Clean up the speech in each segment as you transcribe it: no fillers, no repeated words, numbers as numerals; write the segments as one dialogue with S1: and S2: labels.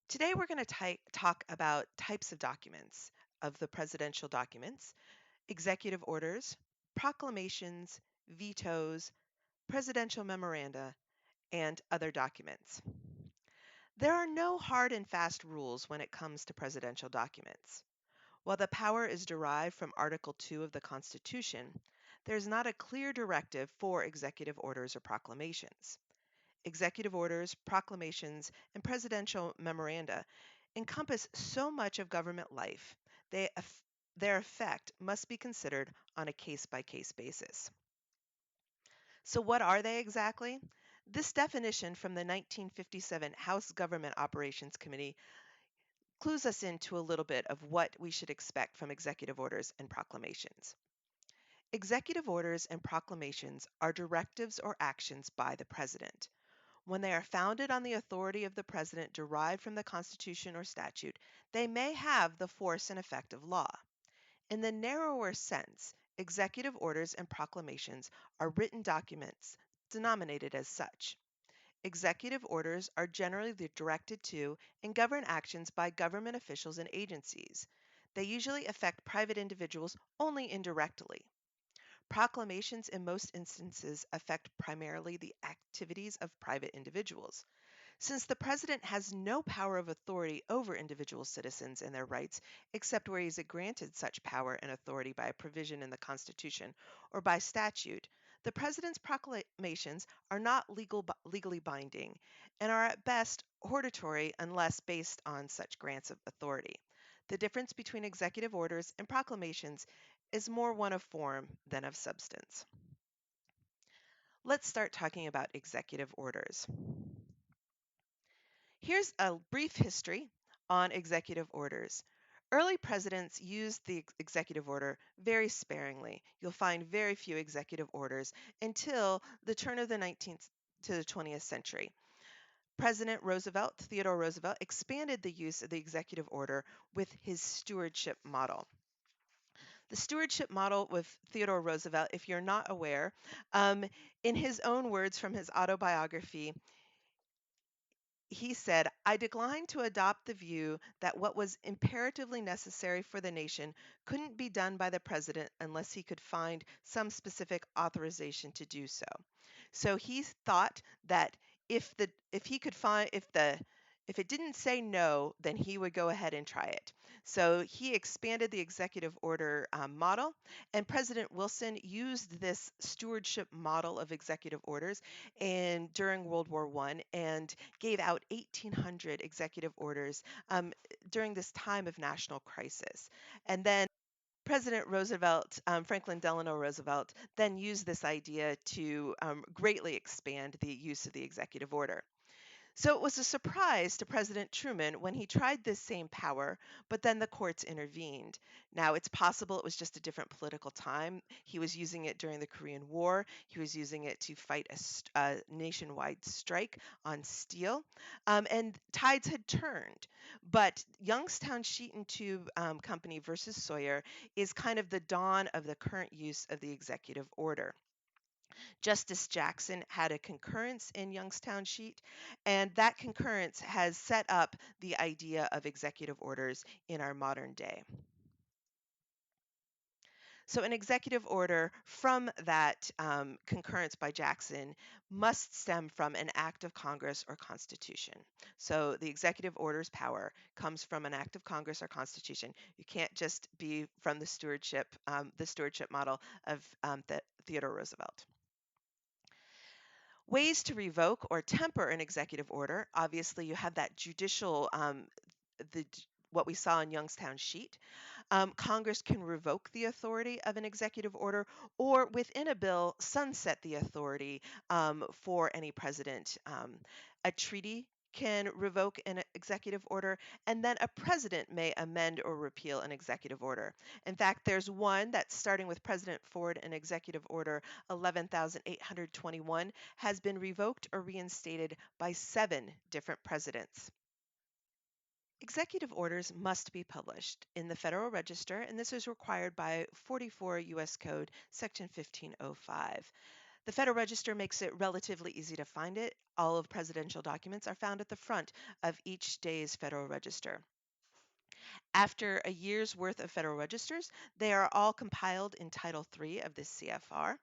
S1: Today, we're going to talk about types of documents of the presidential documents, executive orders, proclamations, vetoes, presidential memoranda, and other documents. There are no hard and fast rules when it comes to presidential documents. While the power is derived from Article 2 of the Constitution, there is not a clear directive for executive orders or proclamations. Executive orders, proclamations, and presidential memoranda encompass so much of government life, their effect must be considered on a case by case basis. So, what are they exactly? This definition from the 1957 House Government Operations Committee clues us into a little bit of what we should expect from executive orders and proclamations. Executive orders and proclamations are directives or actions by the president. When they are founded on the authority of the president derived from the Constitution or statute, they may have the force and effect of law. In the narrower sense, executive orders and proclamations are written documents denominated as such. Executive orders are generally directed to and govern actions by government officials and agencies. They usually affect private individuals only indirectly. Proclamations in most instances affect primarily the activities of private individuals. Since the president has no power of authority over individual citizens and their rights, except where he is granted such power and authority by a provision in the Constitution or by statute, the president's proclamations are not legally binding and are at best hortatory unless based on such grants of authority. The difference between executive orders and proclamations is more one of form than of substance. Let's start talking about executive orders. Here's a brief history on executive orders. Early presidents used the executive order very sparingly. You'll find very few executive orders until the turn of the 19th to the 20th century. President Roosevelt, Theodore Roosevelt, expanded the use of the executive order with his stewardship model. The stewardship model with Theodore Roosevelt, if you're not aware, in his own words from his autobiography, he said, I decline to adopt the view that what was imperatively necessary for the nation couldn't be done by the president unless he could find some specific authorization to do so. So he thought that if he could find if it didn't say no, then he would go ahead and try it. So he expanded the executive order model, and President Wilson used this stewardship model of executive orders and during World War I and gave out 1,800 executive orders during this time of national crisis. And then President Roosevelt, Franklin Delano Roosevelt, then used this idea to greatly expand the use of the executive order. So it was a surprise to President Truman when he tried this same power, but then the courts intervened. Now, it's possible it was just a different political time. He was using it during the Korean War, he was using it to fight a nationwide strike on steel, and tides had turned. But Youngstown Sheet and Tube Company versus Sawyer is kind of the dawn of the current use of the executive order. Justice Jackson had a concurrence in Youngstown Sheet, and that concurrence has set up the idea of executive orders in our modern day. So, an executive order from that concurrence by Jackson must stem from an act of Congress or Constitution. So, the executive order's power comes from an act of Congress or Constitution. You can't just be from the stewardship model of Theodore Roosevelt. Ways to revoke or temper an executive order. Obviously, you have that judicial, the what we saw in Youngstown Sheet. Congress can revoke the authority of an executive order or within a bill sunset the authority for any president. A treaty can revoke an executive order, and then a president may amend or repeal an executive order. In fact, there's one that's starting with President Ford, an executive order 11,821 has been revoked or reinstated by 7 different presidents. Executive orders must be published in the Federal Register, and this is required by 44 U.S. Code, Section 1505. The Federal Register makes it relatively easy to find it. All of presidential documents are found at the front of each day's Federal Register. After a year's worth of Federal Registers, they are all compiled in Title III of this CFR,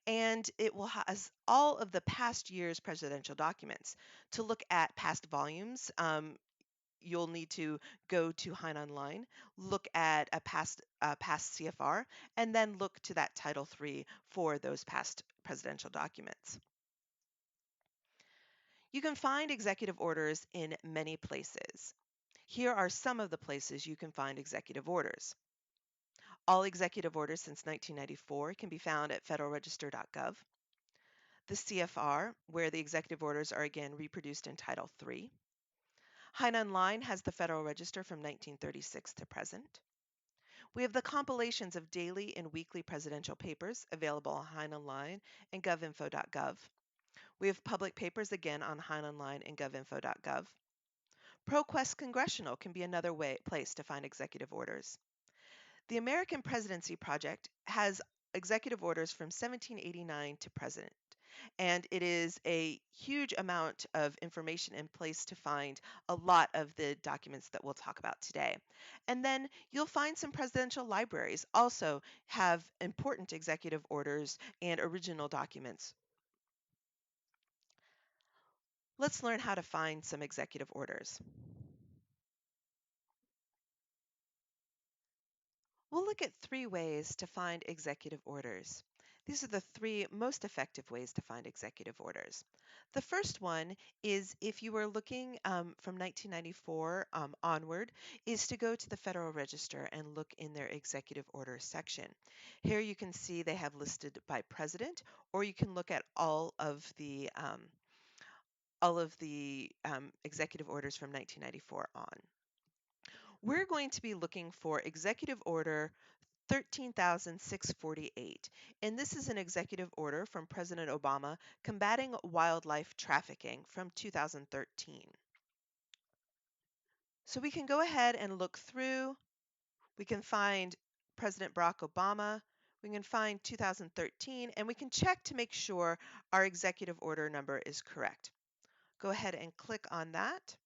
S1: and it will has all of the past year's presidential documents. To look at past volumes, you'll need to go to Hein Online, look at a past CFR, and then look to that Title III for those past presidential documents. You can find executive orders in many places. Here are some of the places you can find executive orders. All executive orders since 1994 can be found at federalregister.gov. The CFR, where the executive orders are again reproduced in Title III. Hein Online has the Federal Register from 1936 to present. We have the compilations of daily and weekly presidential papers available on Hein Online and govinfo.gov. We have public papers again on Hein Online and govinfo.gov. ProQuest Congressional can be another place to find executive orders. The American Presidency Project has executive orders from 1789 to present, and it is a huge amount of information in place to find a lot of the documents that we'll talk about today. And then you'll find some presidential libraries also have important executive orders and original documents. Let's learn how to find some executive orders. We'll look at 3 ways to find executive orders. These are the 3 most effective ways to find executive orders. The first one is, if you are looking from 1994 onward, is to go to the Federal Register and look in their executive order section. Here you can see they have listed by president, or you can look at all of the executive orders from 1994 on. We're going to be looking for Executive Order 13,648, and this is an executive order from President Obama combating wildlife trafficking from 2013. So we can go ahead and look through. We can find President Barack Obama. We can find 2013, and we can check to make sure our executive order number is correct. Go ahead and click on that,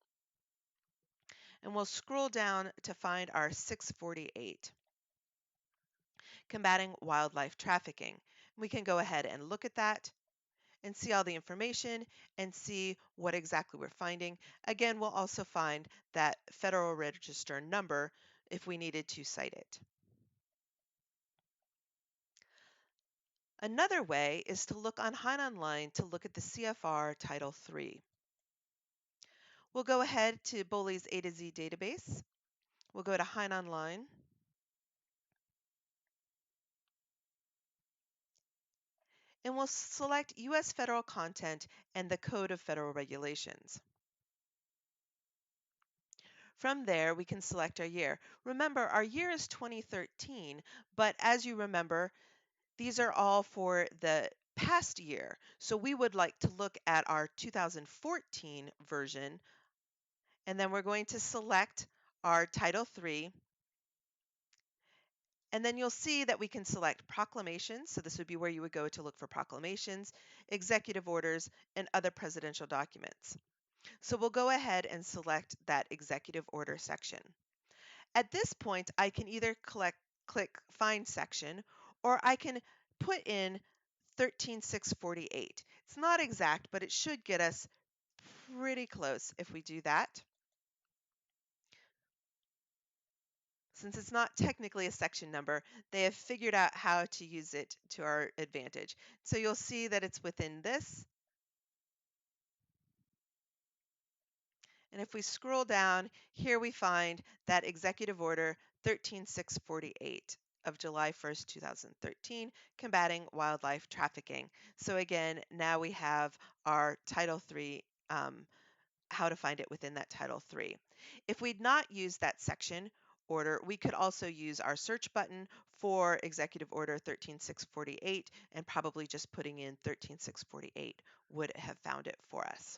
S1: and we'll scroll down to find our 648. Combating wildlife trafficking. We can go ahead and look at that and see all the information and see what exactly we're finding. Again, we'll also find that Federal Register number if we needed to cite it. Another way is to look on Hein Online to look at the CFR Title III. We'll go ahead to BOLI's A to Z database. We'll go to Hein Online. And we'll select U.S. Federal Content and the Code of Federal Regulations. From there, we can select our year. Remember, our year is 2013, but as you remember, these are all for the past year. So we would like to look at our 2014 version, and then we're going to select our Title III. And then you'll see that we can select proclamations. So this would be where you would go to look for proclamations, executive orders, and other presidential documents. So we'll go ahead and select that executive order section. At this point, I can either click Find Section, or I can put in 13648. It's not exact, but it should get us pretty close if we do that. Since it's not technically a section number, they have figured out how to use it to our advantage. So you'll see that it's within this. And if we scroll down, here we find that Executive Order 13648 of July 1st, 2013, combating wildlife trafficking. So again, now we have our Title III, how to find it within that Title III. If we'd not used that section order, we could also use our search button for Executive Order 13648, and probably just putting in 13648 would have found it for us.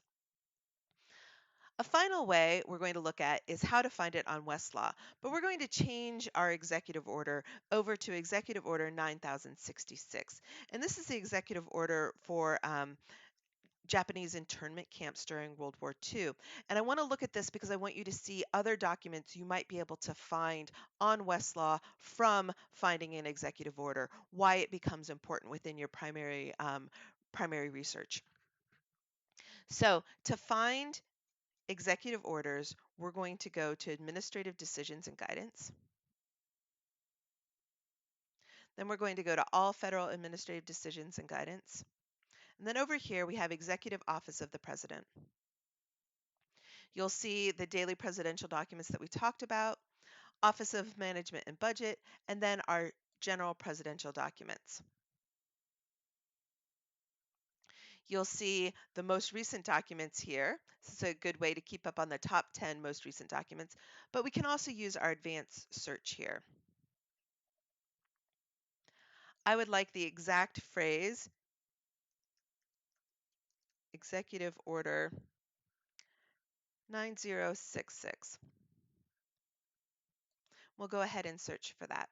S1: A final way we're going to look at is how to find it on Westlaw, but we're going to change our executive order over to Executive Order 9066. And this is the executive order for Japanese internment camps during World War II. And I want to look at this because I want you to see other documents you might be able to find on Westlaw from finding an executive order, why it becomes important within your primary research. So to find executive orders, we're going to go to Administrative Decisions and Guidance. Then we're going to go to All Federal Administrative Decisions and Guidance. And then over here, we have Executive Office of the President. You'll see the daily presidential documents that we talked about, Office of Management and Budget, and then our general presidential documents. You'll see the most recent documents here. This is a good way to keep up on the top 10 most recent documents, but we can also use our advanced search here. I would like the exact phrase, Executive Order 9066. We'll go ahead and search for that.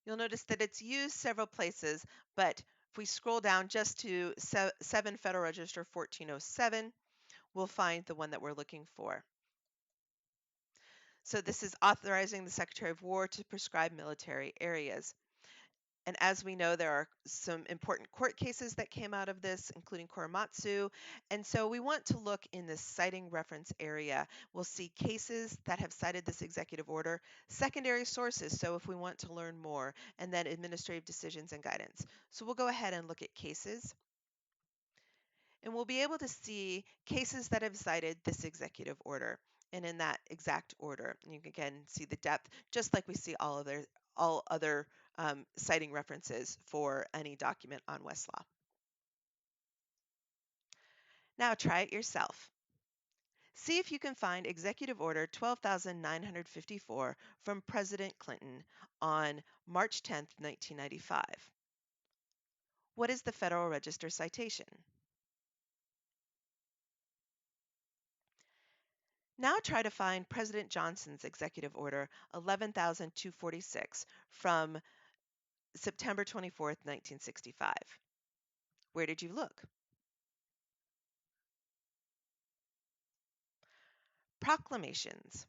S1: You'll notice that it's used several places, but if we scroll down just to 7 Federal Register 1407, we'll find the one that we're looking for. So this is authorizing the Secretary of War to prescribe military areas. And as we know, there are some important court cases that came out of this, including Korematsu. And so we want to look in this citing reference area. We'll see cases that have cited this executive order, secondary sources, so if we want to learn more, and then administrative decisions and guidance. So we'll go ahead and look at cases. And we'll be able to see cases that have cited this executive order and in that exact order. And you can again see the depth, just like we see all other citing references for any document on Westlaw. Now try it yourself. See if you can find Executive Order 12,954 from President Clinton on March 10, 1995. What is the Federal Register citation? Now try to find President Johnson's Executive Order 11,246 from September 24, 1965. Where did you look? Proclamations.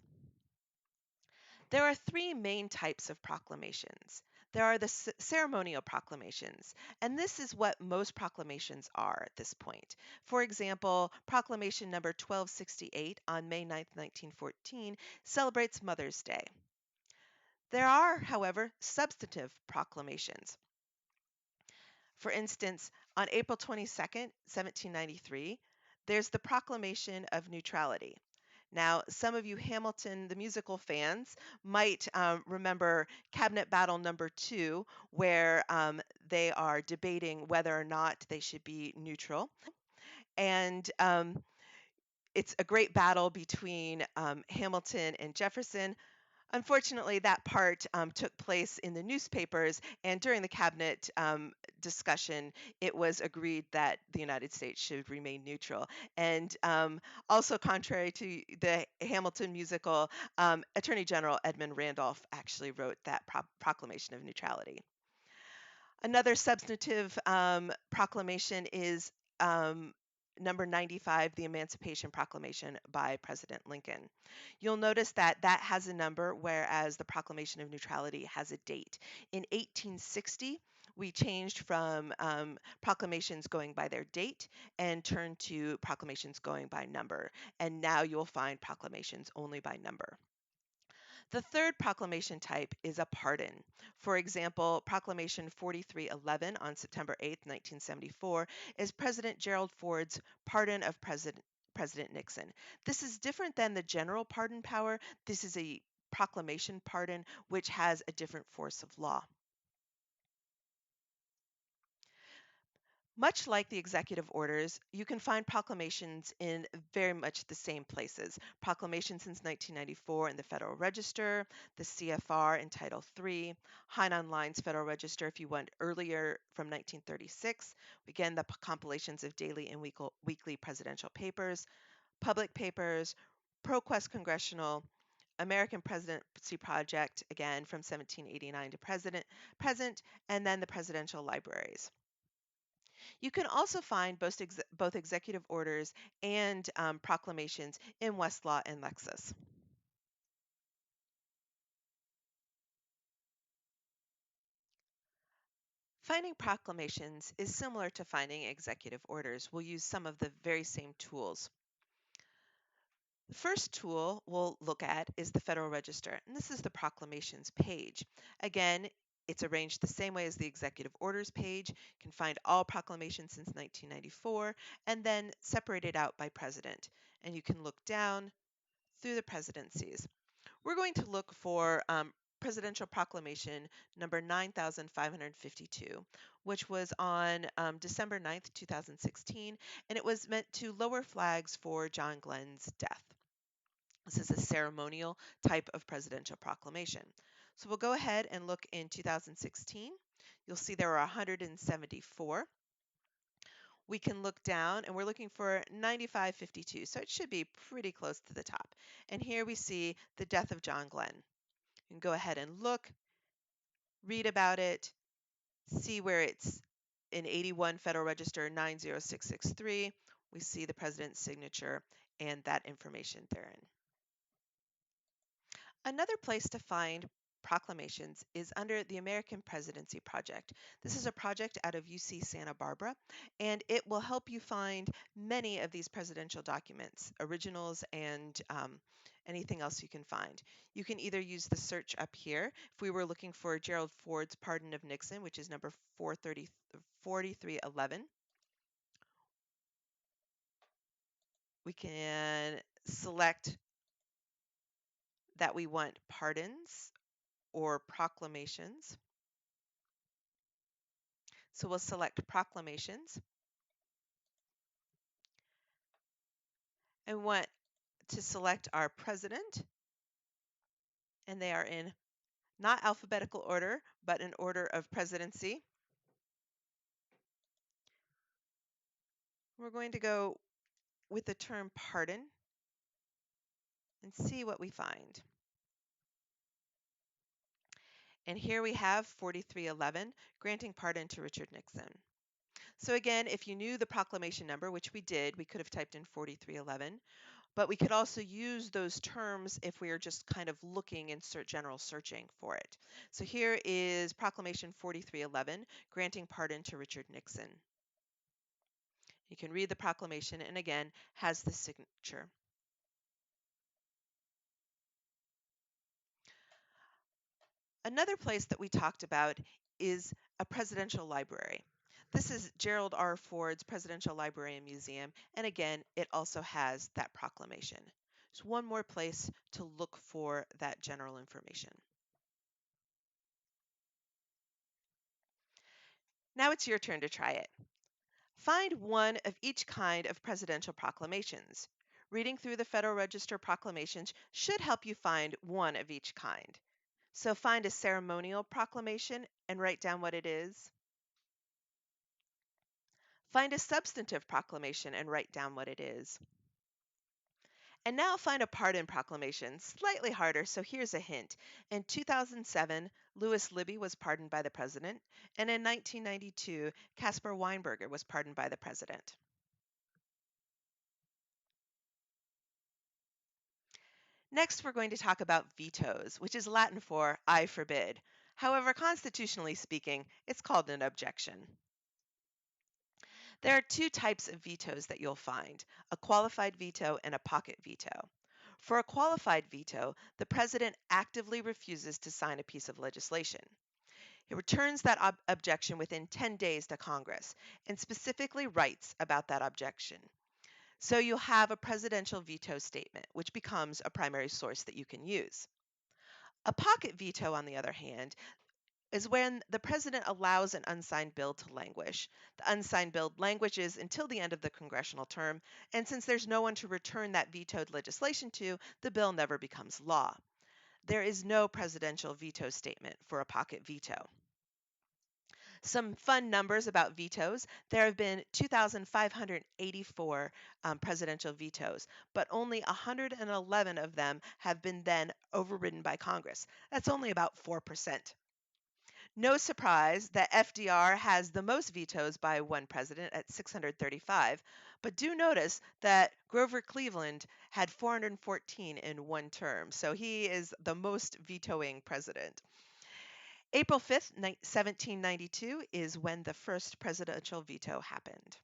S1: There are three main types of proclamations. There are the ceremonial proclamations, and this is what most proclamations are at this point. For example, Proclamation number 1268 on May 9, 1914 celebrates Mother's Day. There are, however, substantive proclamations. For instance, on April 22nd, 1793, there's the Proclamation of Neutrality. Now, some of you Hamilton the musical fans might remember Cabinet Battle number 2, where they are debating whether or not they should be neutral. And it's a great battle between Hamilton and Jefferson. Unfortunately, that part took place in the newspapers, and during the cabinet discussion, it was agreed that the United States should remain neutral. And also, contrary to the Hamilton musical, Attorney General Edmund Randolph actually wrote that proclamation of neutrality. Another substantive proclamation is number 95, the Emancipation Proclamation by President Lincoln. You'll notice that that has a number, whereas the Proclamation of Neutrality has a date. In 1860, we changed from proclamations going by their date and turned to proclamations going by number. And now you'll find proclamations only by number. The third proclamation type is a pardon. For example, Proclamation 4311 on September 8, 1974, is President Gerald Ford's pardon of President Nixon. This is different than the general pardon power. This is a proclamation pardon, which has a different force of law. Much like the executive orders, you can find proclamations in very much the same places. Proclamation since 1994 in the Federal Register, the CFR in Title III, Hainan Line's Federal Register if you went earlier from 1936. Again, the compilations of daily and weekly presidential papers. public papers, ProQuest Congressional, American Presidency Project, again from 1789 to present, and then the presidential libraries. You can also find both executive orders and proclamations in Westlaw and Lexis. Finding proclamations is similar to finding executive orders. We'll use some of the very same tools. The first tool we'll look at is the Federal Register, and this is the proclamations page. Again, it's arranged the same way as the executive orders page. You can find all proclamations since 1994 and then separated out by president. And you can look down through the presidencies. We're going to look for Presidential Proclamation number 9552, which was on December 9th, 2016, and it was meant to lower flags for John Glenn's death. This is a ceremonial type of presidential proclamation. So we'll go ahead and look in 2016. You'll see there are 174. We can look down and we're looking for 9552, so it should be pretty close to the top. And here we see the death of John Glenn. You can go ahead and look, read about it, see where it's in 81 Federal Register 90663. We see the president's signature and that information therein. Another place to find proclamations is under the American Presidency Project. This is a project out of UC Santa Barbara, and it will help you find many of these presidential documents, originals and anything else you can find. You can either use the search up here. If we were looking for Gerald Ford's pardon of Nixon, which is number 4311, we can select that we want pardons or proclamations. So we'll select proclamations and want to select our president, and they are in not alphabetical order, but in order of presidency. We're going to go with the term pardon and see what we find. And here we have 4311, granting pardon to Richard Nixon. So again, if you knew the proclamation number, which we did, we could have typed in 4311, but we could also use those terms if we are just kind of looking in general searching for it. So here is Proclamation 4311, granting pardon to Richard Nixon. You can read the proclamation, and again, has the signature. Another place that we talked about is a presidential library. This is Gerald R. Ford's Presidential Library and Museum, and again, it also has that proclamation. It's one more place to look for that general information. Now it's your turn to try it. Find one of each kind of presidential proclamations. Reading through the Federal Register proclamations should help you find one of each kind. So find a ceremonial proclamation and write down what it is. Find a substantive proclamation and write down what it is. And now find a pardon proclamation. Slightly harder, so here's a hint. In 2007, Louis Libby was pardoned by the president, and in 1992, Caspar Weinberger was pardoned by the president. Next, we're going to talk about vetoes, which is Latin for I forbid. However, constitutionally speaking, it's called an objection. There are two types of vetoes that you'll find, a qualified veto and a pocket veto. For a qualified veto, the president actively refuses to sign a piece of legislation. He returns that objection within 10 days to Congress and specifically writes about that objection. So you'll have a presidential veto statement, which becomes a primary source that you can use. A pocket veto, on the other hand, is when the president allows an unsigned bill to languish. The unsigned bill languishes until the end of the congressional term, and since there's no one to return that vetoed legislation to, the bill never becomes law. There is no presidential veto statement for a pocket veto. Some fun numbers about vetoes. There have been 2,584 presidential vetoes, but only 111 of them have been then overridden by Congress. That's only about 4%. No surprise that FDR has the most vetoes by one president at 635, but do notice that Grover Cleveland had 414 in one term, so he is the most vetoing president. April 5th, 1792 is when the first presidential veto happened.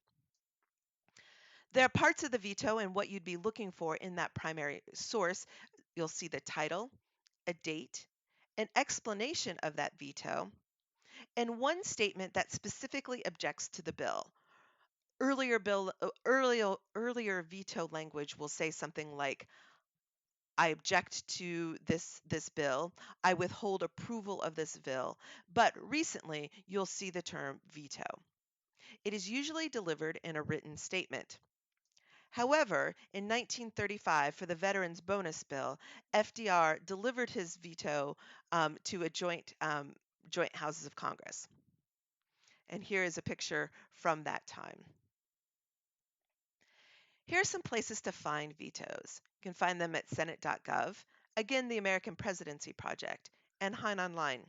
S1: There are parts of the veto and what you'd be looking for in that primary source. You'll see the title, a date, an explanation of that veto, and one statement that specifically objects to the bill. Earlier veto language will say something like, I object to this bill. I withhold approval of this bill. But recently, you'll see the term veto. It is usually delivered in a written statement. However, in 1935, for the Veterans Bonus Bill, FDR delivered his veto to a joint houses of Congress. And here is a picture from that time. Here are some places to find vetoes. You can find them at senate.gov, again, the American Presidency Project, and Hein Online.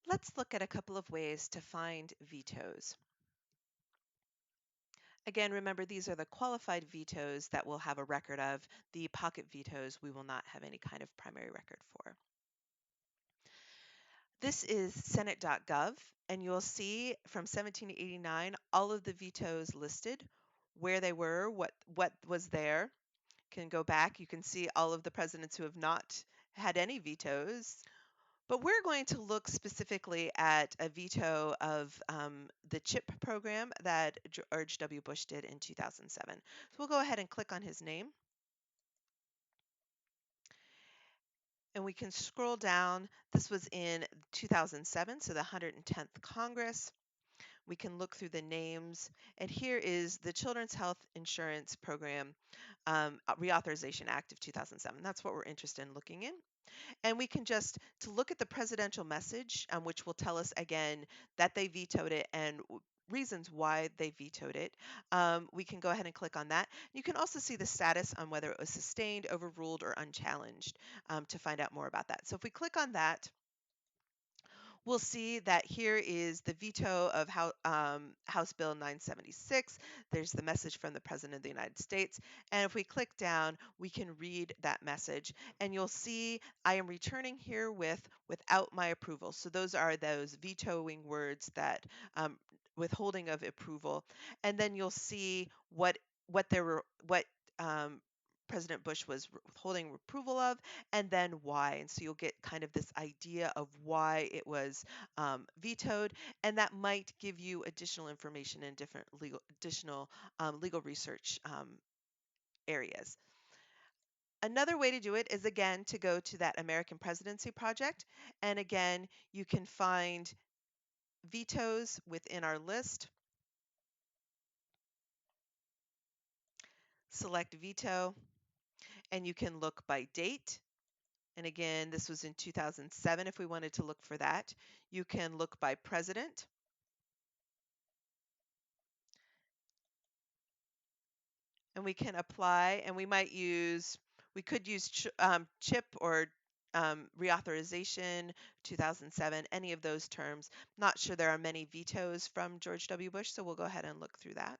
S1: Let's look at a couple of ways to find vetoes. Again, remember these are the qualified vetoes that we'll have a record of. The pocket vetoes we will not have any kind of primary record for. This is senate.gov, and you'll see from 1789 all of the vetoes listed, where they were, what was there. You can go back, you can see all of the presidents who have not had any vetoes. But we're going to look specifically at a veto of the CHIP program that George W. Bush did in 2007. So we'll go ahead and click on his name. And we can scroll down. This was in 2007, so the 110th Congress. We can look through the names. And here is the Children's Health Insurance Program Reauthorization Act of 2007. That's what we're interested in looking in. And we can just, to look at the presidential message, which will tell us again that they vetoed it and reasons why they vetoed it, we can go ahead and click on that. You can also see the status on whether it was sustained, overruled, or unchallenged to find out more about that. So if we click on that, we'll see that here is the veto of House Bill 976. There's the message from the President of the United States. And if we click down, we can read that message. And you'll see I am returning here without my approval. So those are those vetoing words that withholding of approval. And then you'll see what President Bush was withholding approval of, and then why. And so you'll get kind of this idea of why it was vetoed, and that might give you additional information in different additional legal research areas. Another way to do it is again to go to that American Presidency Project, and again you can find vetoes within our list. Select veto, and you can look by date. And again, this was in 2007 if we wanted to look for that. You can look by president. And we can apply, and we could use CHIP or reauthorization, 2007, any of those terms. Not sure there are many vetoes from George W. Bush, so we'll go ahead and look through that.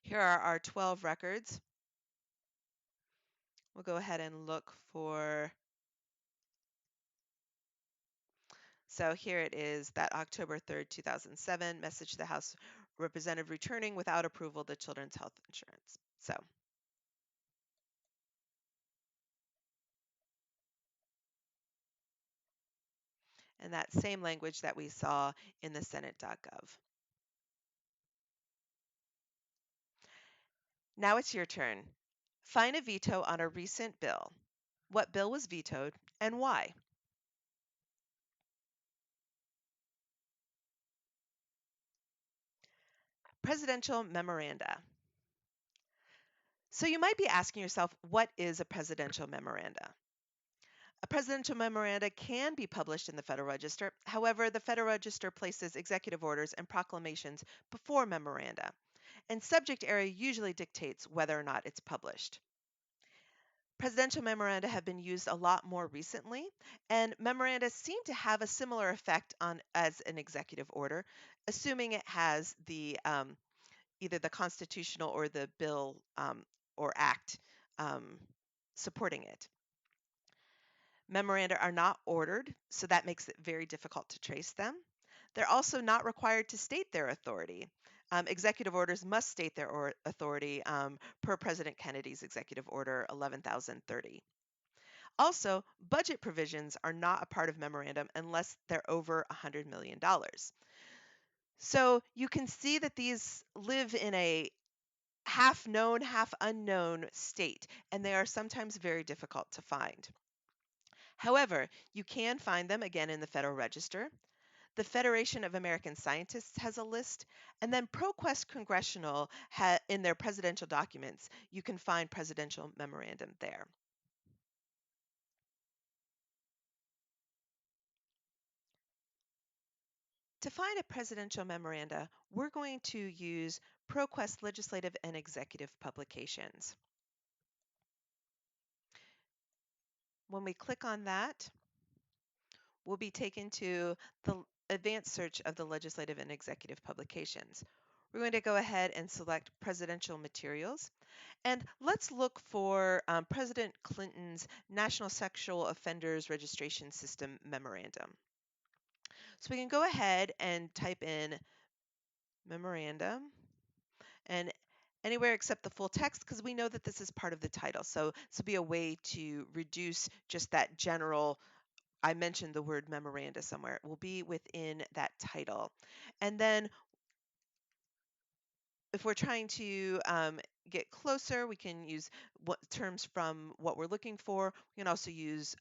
S1: Here are our 12 records. We'll go ahead and look for, so here it is, that October 3rd, 2007 message to the House Representative returning without approval the children's health insurance. So and that same language that we saw in the Senate.gov. Now it's your turn. Find a veto on a recent bill. What bill was vetoed and why? Presidential memoranda. So you might be asking yourself, what is a presidential memoranda? A presidential memoranda can be published in the Federal Register. However, the Federal Register places executive orders and proclamations before memoranda, and subject area usually dictates whether or not it's published. Presidential memoranda have been used a lot more recently, and memoranda seem to have a similar effect on as an executive order, assuming it has the either the constitutional or the bill or act um, supporting it. Memoranda are not ordered, so that makes it very difficult to trace them. They're also not required to state their authority. Executive orders must state their authority per President Kennedy's Executive Order 11,030. Also, budget provisions are not a part of memorandum unless they're over $100 million. So you can see that these live in a half known, half unknown state, and they are sometimes very difficult to find. However, you can find them again in the Federal Register. The Federation of American Scientists has a list, and then ProQuest Congressional in their presidential documents, you can find presidential memorandum there. To find a presidential memoranda, we're going to use ProQuest Legislative and Executive Publications. When we click on that, we'll be taken to the advanced search of the legislative and executive publications. We're going to go ahead and select presidential materials. And let's look for President Clinton's National Sexual Offenders Registration System Memorandum. So we can go ahead and type in memorandum and anywhere except the full text because we know that this is part of the title. So this will be a way to reduce just that general, I mentioned the word memoranda somewhere, it will be within that title. And then if we're trying to get closer, we can use terms from what we're looking for. We can also use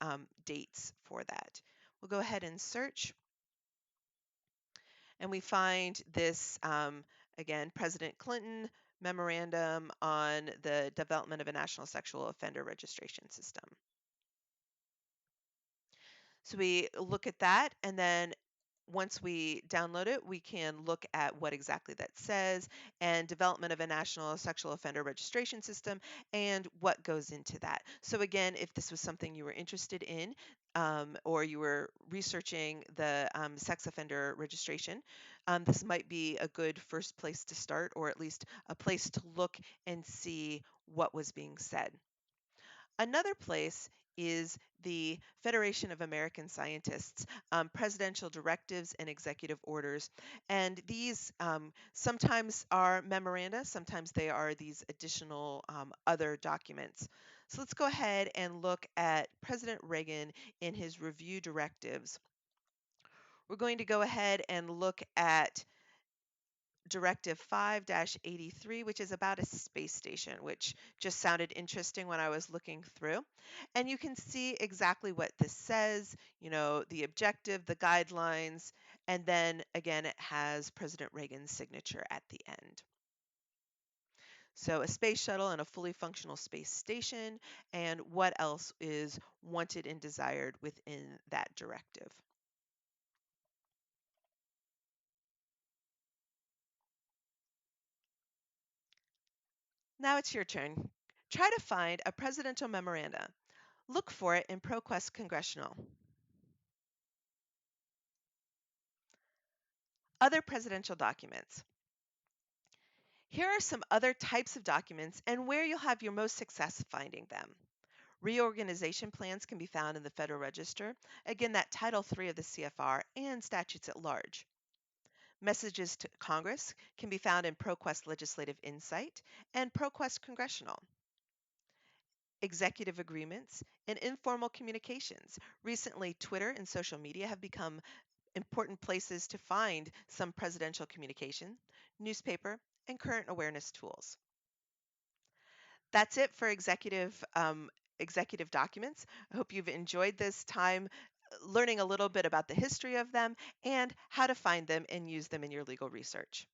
S1: dates for that. We'll go ahead and search. And we find this, again, President Clinton memorandum on the development of a national sexual offender registration system. So we look at that, and then once we download it, we can look at what exactly that says and development of a national sexual offender registration system and what goes into that. So again, if this was something you were interested in or you were researching the sex offender registration, this might be a good first place to start, or at least a place to look and see what was being said. Another place is the Federation of American Scientists, presidential directives and executive orders. And these sometimes are memoranda, sometimes they are these additional other documents. So let's go ahead and look at President Reagan in his review directives. We're going to go ahead and look at Directive 5-83, which is about a space station, which just sounded interesting when I was looking through. And you can see exactly what this says, you know, the objective, the guidelines, and then again, it has President Reagan's signature at the end. So a space shuttle and a fully functional space station, and what else is wanted and desired within that directive. Now it's your turn. Try to find a presidential memoranda. Look for it in ProQuest Congressional. Other presidential documents. Here are some other types of documents and where you'll have your most success finding them. Reorganization plans can be found in the Federal Register, again that Title III of the CFR, and statutes at large. Messages to Congress can be found in ProQuest Legislative Insight and ProQuest Congressional. Executive agreements and informal communications. Recently, Twitter and social media have become important places to find some presidential communication, newspaper, and current awareness tools. That's it for executive documents. I hope you've enjoyed this time learning a little bit about the history of them and how to find them and use them in your legal research.